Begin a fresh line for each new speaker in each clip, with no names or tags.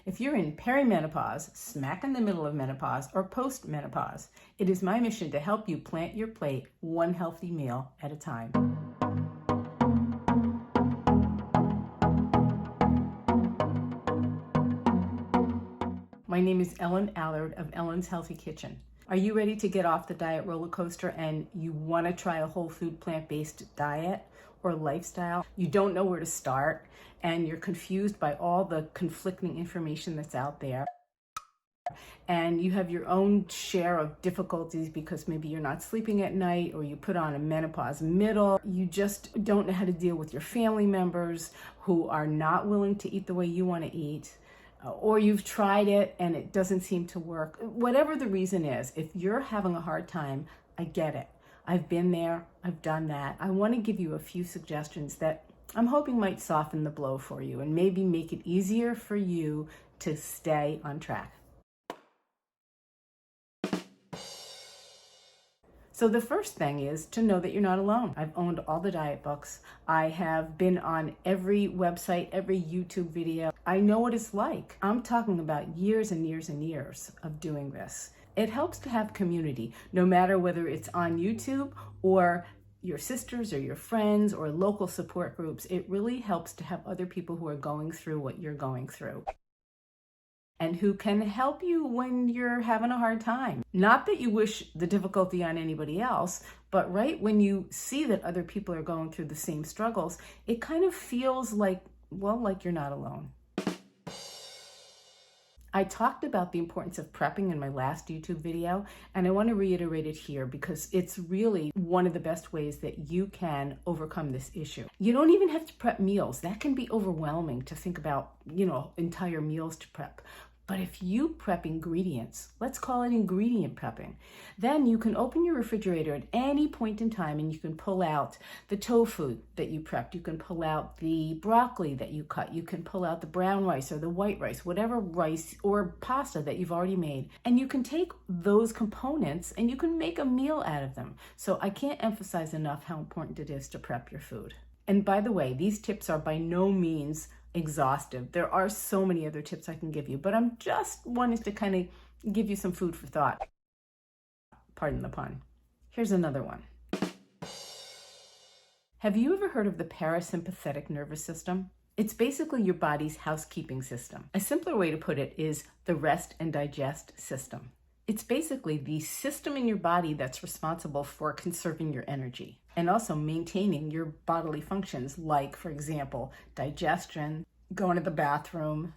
If you're in perimenopause, smack in the middle of menopause, or post-menopause, it is my mission to help you plant your plate one healthy meal at a time. My name is Ellen Allard of Ellen's Healthy Kitchen. Are you ready to get off the diet roller coaster and you want to try a whole food plant-based diet or lifestyle? You don't know where to start and you're confused by all the conflicting information that's out there. And you have your own share of difficulties because maybe you're not sleeping at night or you put on a menopause middle. You just don't know how to deal with your family members who are not willing to eat the way you want to eat. Or you've tried it and it doesn't seem to work. Whatever the reason is, if you're having a hard time, I get it. I've been there, I've done that. I want to give you a few suggestions that I'm hoping might soften the blow for you and maybe make it easier for you to stay on track. So the first thing is to know that you're not alone. I've owned all the diet books. I have been on every website, every YouTube video. I know what it's like. I'm talking about years and years and years of doing this. It helps to have community, no matter whether it's on YouTube or your sisters or your friends or local support groups. It really helps to have other people who are going through what you're going through and who can help you when you're having a hard time. Not that you wish the difficulty on anybody else, but right when you see that other people are going through the same struggles, it kind of feels like, well, like you're not alone. I talked about the importance of prepping in my last YouTube video, and I want to reiterate it here because it's really one of the best ways that you can overcome this issue. You don't even have to prep meals. That can be overwhelming to think about, entire meals to prep. But if you prep ingredients, let's call it ingredient prepping, then you can open your refrigerator at any point in time and you can pull out the tofu that you prepped. You can pull out the broccoli that you cut. You can pull out the brown rice or the white rice, whatever rice or pasta that you've already made. And you can take those components and you can make a meal out of them. So I can't emphasize enough how important it is to prep your food. And by the way, these tips are by no means exhaustive. There are so many other tips I can give you, but I'm just wanting to kind of give you some food for thought. Pardon the pun. Here's another one. Have you ever heard of the parasympathetic nervous system? It's basically your body's housekeeping system. A simpler way to put it is the rest and digest system. It's basically the system in your body that's responsible for conserving your energy and also maintaining your bodily functions like, for example, digestion, going to the bathroom.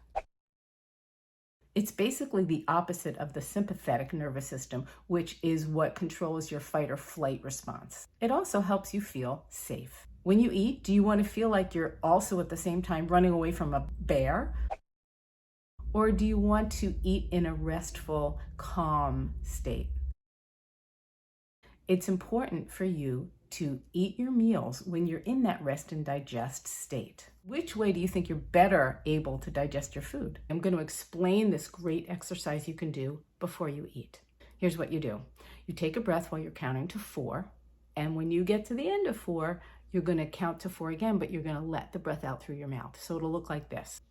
It's basically the opposite of the sympathetic nervous system, which is what controls your fight or flight response. It also helps you feel safe. When you eat, do you want to feel like you're also at the same time running away from a bear? Or do you want to eat in a restful, calm state? It's important for you to eat your meals when you're in that rest and digest state. Which way do you think you're better able to digest your food? I'm going to explain this great exercise you can do before you eat. Here's what you do. You take a breath while you're counting to 4. And when you get to the end of 4, you're going to count to 4 again, but you're going to let the breath out through your mouth. So it'll look like this.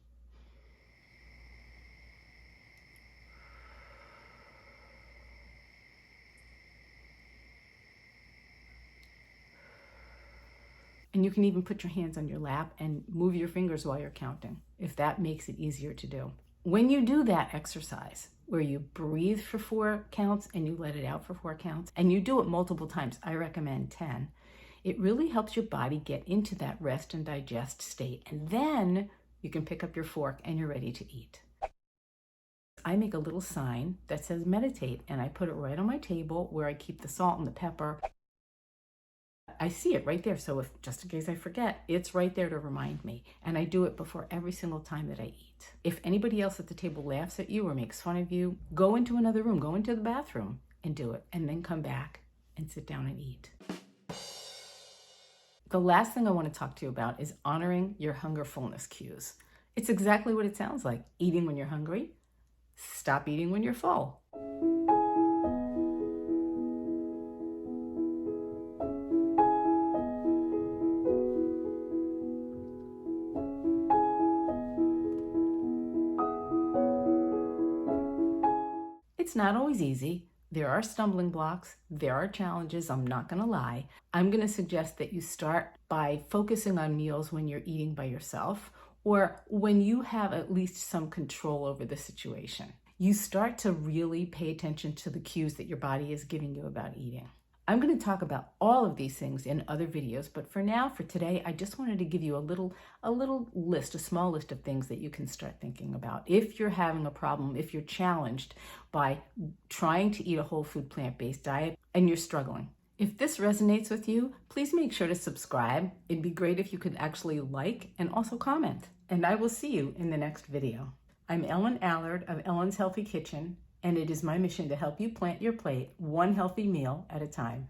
And you can even put your hands on your lap and move your fingers while you're counting, if that makes it easier to do. When you do that exercise, where you breathe for 4 counts and you let it out for 4 counts, and you do it multiple times, I recommend 10, it really helps your body get into that rest and digest state. And then you can pick up your fork and you're ready to eat. I make a little sign that says meditate, and I put it right on my table where I keep the salt and the pepper. I see it right there, so if just in case I forget, it's right there to remind me. And I do it before every single time that I eat. If anybody else at the table laughs at you or makes fun of you, go into another room, go into the bathroom and do it, and then come back and sit down and eat. The last thing I want to talk to you about is honoring your hunger fullness cues. It's exactly what it sounds like. Eating when you're hungry, stop eating when you're full. It's not always easy. There are stumbling blocks. There are challenges. I'm not going to lie. I'm going to suggest that you start by focusing on meals when you're eating by yourself or when you have at least some control over the situation. You start to really pay attention to the cues that your body is giving you about eating. I'm going to talk about all of these things in other videos, but for now, for today, I just wanted to give you a little list, a small list of things that you can start thinking about. If you're having a problem, if you're challenged by trying to eat a whole food plant-based diet and you're struggling. If this resonates with you, please make sure to subscribe. It'd be great if you could actually like and also comment. And I will see you in the next video. I'm Ellen Allard of Ellen's Healthy Kitchen, and it is my mission to help you plant your plate one healthy meal at a time.